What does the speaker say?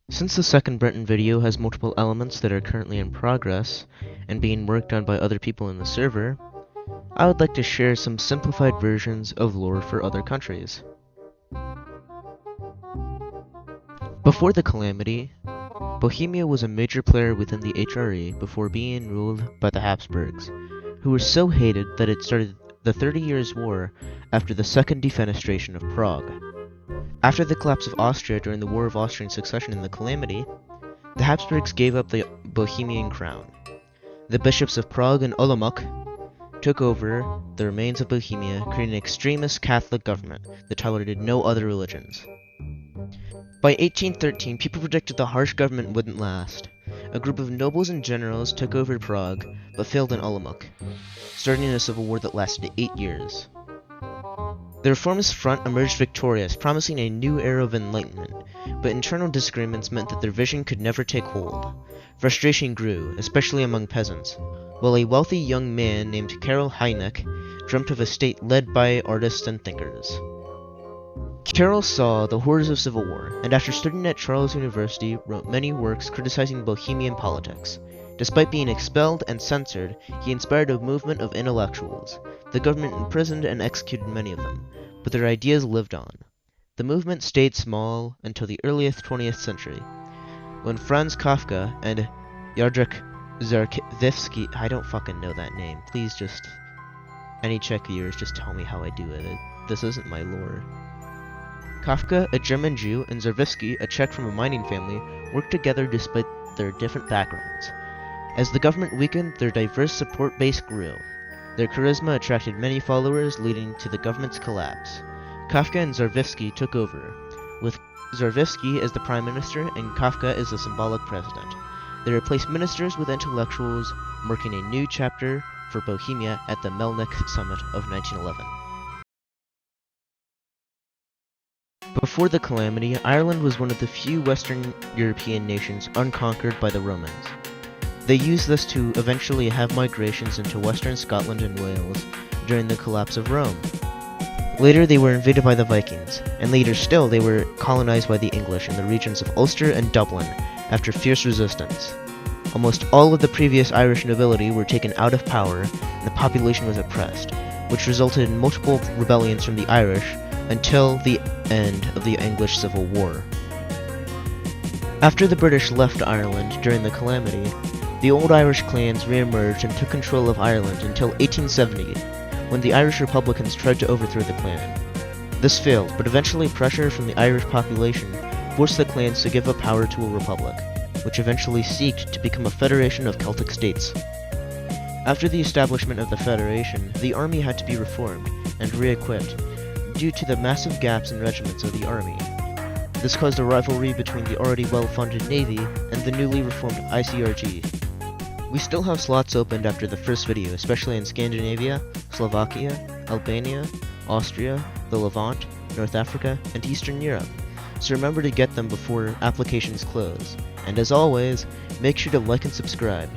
Since the second Breton video has multiple elements that are currently in progress and being worked on by other people in the server, I would like to share some simplified versions of lore for other countries. Before the Calamity, Bohemia was a major player within the HRE before being ruled by the Habsburgs, who were so hated that it started the 30 Years' War after the Second Defenestration of Prague. After the collapse of Austria during the War of Austrian Succession in the Calamity, the Habsburgs gave up the Bohemian crown. The bishops of Prague and Olomouc took over the remains of Bohemia, creating an extremist Catholic government that tolerated no other religions. By 1813, people predicted the harsh government wouldn't last. A group of nobles and generals took over Prague, but failed in Olomouc, starting a civil war that lasted 8 years. The Reformist Front emerged victorious, promising a new era of enlightenment, but internal disagreements meant that their vision could never take hold. Frustration grew, especially among peasants, while a wealthy young man named Karl Hynek dreamt of a state led by artists and thinkers. Karl saw the horrors of civil war, and after studying at Charles University, wrote many works criticizing Bohemian politics. Despite being expelled and censored, he inspired a movement of intellectuals. The government imprisoned and executed many of them, but their ideas lived on. The movement stayed small until the early 20th century, when Franz Kafka and Jędrzej Zarkiewicz, I don't fucking know that name, please just, any Czech viewers, just tell me how I do it. This isn't my lore. Kafka, a German Jew, and Zarkiewicz, a Czech from a mining family, worked together despite their different backgrounds. As the government weakened, their diverse support base grew. Their charisma attracted many followers, leading to the government's collapse. Kafka and Zarkiewicz took over, with Zarkiewicz as the prime minister and Kafka as the symbolic president. They replaced ministers with intellectuals, marking a new chapter for Bohemia at the Melnik Summit of 1911. Before the Calamity, Ireland was one of the few Western European nations unconquered by the Romans. They used this to eventually have migrations into western Scotland and Wales during the collapse of Rome. Later they were invaded by the Vikings, and later still they were colonized by the English in the regions of Ulster and Dublin after fierce resistance. Almost all of the previous Irish nobility were taken out of power, and the population was oppressed, which resulted in multiple rebellions from the Irish until the end of the English Civil War. After the British left Ireland during the Calamity, the old Irish clans re-emerged and took control of Ireland until 1870, when the Irish Republicans tried to overthrow the clan. This failed, but eventually pressure from the Irish population forced the clans to give up power to a republic, which eventually seeked to become a federation of Celtic states. After the establishment of the federation, the army had to be reformed and re-equipped due to the massive gaps in regiments of the army. This caused a rivalry between the already well-funded Navy and the newly reformed ICRG. We still have slots opened after the first video, especially in Scandinavia, Slovakia, Albania, Austria, the Levant, North Africa, and Eastern Europe, so remember to get them before applications close. And as always, make sure to like and subscribe.